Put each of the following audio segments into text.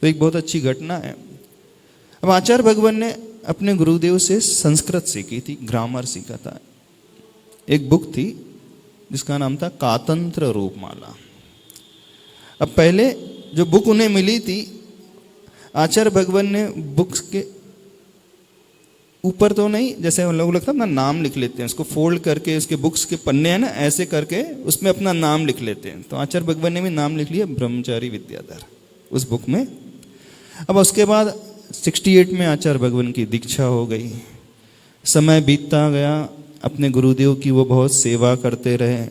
तो एक बहुत अच्छी घटना है। अब आचार्य भगवान ने अपने गुरुदेव से संस्कृत सीखी थी, ग्रामर सीखा था। एक बुक थी जिसका नाम था कातंत्र रूपमाला। अब पहले जो बुक उन्हें मिली थी, आचार्य भगवान ने बुक्स के ऊपर तो नहीं, जैसे हम लोग लगता है अपना नाम लिख लेते हैं, उसको फोल्ड करके उसके बुक्स के पन्ने हैं ना, ऐसे करके उसमें अपना नाम लिख लेते हैं। तो आचार्य भगवान ने भी नाम लिख लिया ब्रह्मचारी विद्याधर उस बुक में। अब उसके बाद 68 में आचार्य भगवान की दीक्षा हो गई। समय बीतता गया, अपने गुरुदेव की वो बहुत सेवा करते रहे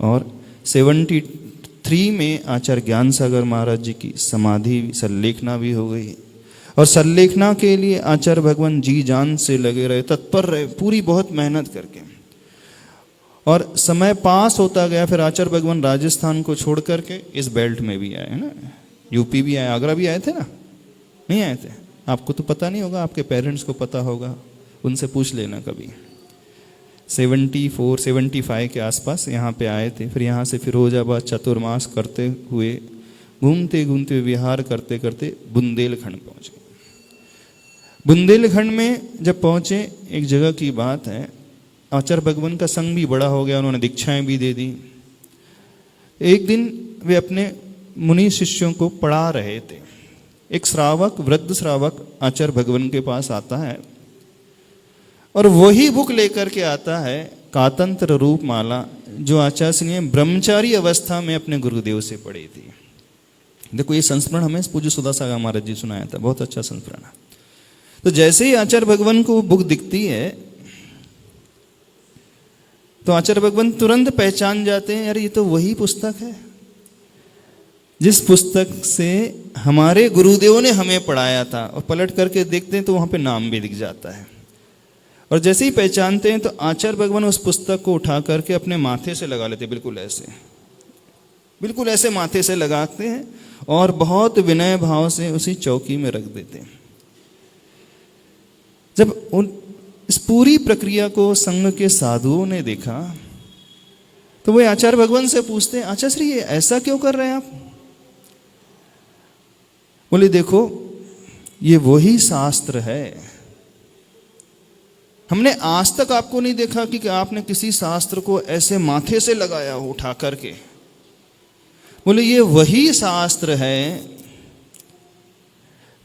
और 73 में आचार्य ज्ञान सागर महाराज जी की समाधि संलेखना भी हो गई। और संलेखना के लिए आचार्य भगवान जी जान से लगे रहे, तत्पर रहे, पूरी बहुत मेहनत करके। और समय पास होता गया, फिर आचार्य भगवान राजस्थान को छोड़ करके इस बेल्ट में भी आए, है ना, यूपी भी आए, आगरा भी आए थे ना, नहीं आए थे? आपको तो पता नहीं होगा, आपके पेरेंट्स को पता होगा, उनसे पूछ लेना कभी। 74 75 के आसपास यहाँ पे आए थे। फिर यहाँ से फिरोजाबाद चतुर्मास करते हुए घूमते घूमते विहार करते करते बुंदेलखंड पहुँच गए। बुंदेलखंड में जब पहुँचे, एक जगह की बात है, आचार्य भगवान का संग भी बड़ा हो गया, उन्होंने दीक्षाएं भी दे दी। एक दिन वे अपने मुनि शिष्यों को पढ़ा रहे थे। एक श्रावक, वृद्ध श्रावक आचार्य भगवान के पास आता है और वही बुक लेकर के आता है, कातंत्र रूपमाला, जो आचार्य ने ब्रह्मचारी अवस्था में अपने गुरुदेव से पढ़ी थी। देखो ये संस्मरण हमें पूज्य सुधा सागर महाराज जी सुनाया था, बहुत अच्छा संस्मरण है। तो जैसे ही आचार्य भगवान को बुक दिखती है तो आचार्य भगवान तुरंत पहचान जाते हैं, यार ये तो वही पुस्तक है जिस पुस्तक से हमारे गुरुदेव ने हमें पढ़ाया था। और पलट करके देखते हैं तो वहां पे नाम भी दिख जाता है। और जैसे ही पहचानते हैं तो आचार्य भगवान उस पुस्तक को उठा करके अपने माथे से लगा लेते, बिल्कुल ऐसे माथे से लगाते हैं और बहुत विनय भाव से उसी चौकी में रख देते हैं। जब उन इस पूरी प्रक्रिया को संघ के साधुओं ने देखा तो वे आचार्य भगवान से पूछते हैं, आचार्य श्री ये ऐसा क्यों कर रहे हैं आप? बोले देखो ये वही शास्त्र है, हमने आज तक आपको नहीं देखा कि आपने किसी शास्त्र को ऐसे माथे से लगाया हो उठा करके। बोले ये वही शास्त्र है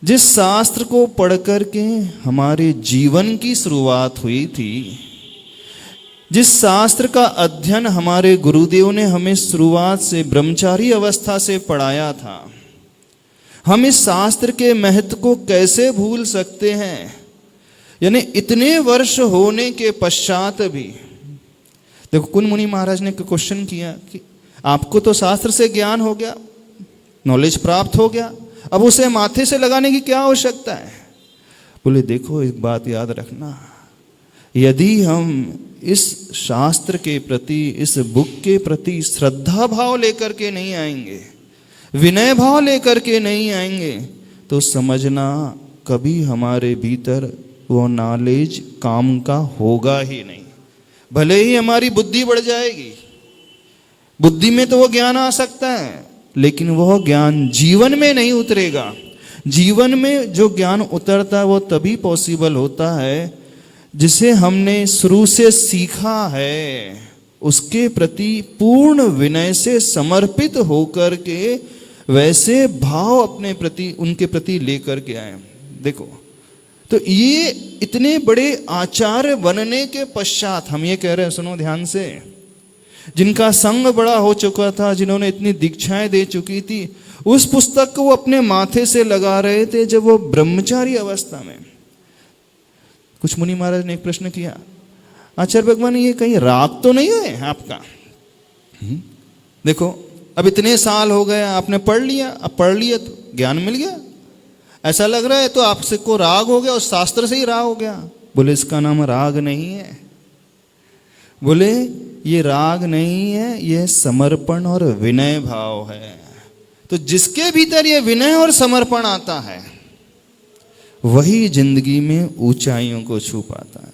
जिस शास्त्र को पढ़ करके हमारे जीवन की शुरुआत हुई थी, जिस शास्त्र का अध्ययन हमारे गुरुदेव ने हमें शुरुआत से ब्रह्मचारी अवस्था से पढ़ाया था। हम इस शास्त्र के महत्व को कैसे भूल सकते हैं? यानी इतने वर्ष होने के पश्चात भी। देखो कुन मुनि महाराज ने क्वेश्चन किया कि आपको तो शास्त्र से ज्ञान हो गया, नॉलेज प्राप्त हो गया, अब उसे माथे से लगाने की क्या आवश्यकता है? बोले देखो एक बात याद रखना, यदि हम इस शास्त्र के प्रति, इस बुक के प्रति श्रद्धा भाव लेकर के नहीं आएंगे, विनय भाव लेकर के नहीं आएंगे, तो समझना कभी हमारे भीतर वो नॉलेज काम का होगा ही नहीं। भले ही हमारी बुद्धि बढ़ जाएगी, बुद्धि में तो वो ज्ञान आ सकता है, लेकिन वह ज्ञान जीवन में नहीं उतरेगा। जीवन में जो ज्ञान उतरता है वो तभी पॉसिबल होता है जिसे हमने शुरू से सीखा है, उसके प्रति पूर्ण विनय से समर्पित होकर के वैसे भाव अपने प्रति, उनके प्रति लेकर के आए। देखो तो ये इतने बड़े आचार्य बनने के पश्चात हम ये कह रहे हैं, सुनो ध्यान से, जिनका संग बड़ा हो चुका था, जिन्होंने इतनी दीक्षाएं दे चुकी थी, उस पुस्तक को वो अपने माथे से लगा रहे थे जब वो ब्रह्मचारी अवस्था में। कुछ मुनि महाराज ने एक प्रश्न किया, आचार्य भगवान ये कहीं राग तो नहीं है आपका? देखो अब इतने साल हो गए, आपने पढ़ लिया, अब पढ़ लिया तो ज्ञान मिल गया, ऐसा लग रहा है तो आपसे को राग हो गया, उस शास्त्र से ही राग हो गया। बोले इसका नाम राग नहीं है। बोले ये राग नहीं है, ये समर्पण और विनय भाव है। तो जिसके भीतर ये विनय और समर्पण आता है वही जिंदगी में ऊंचाइयों को छू पाता है।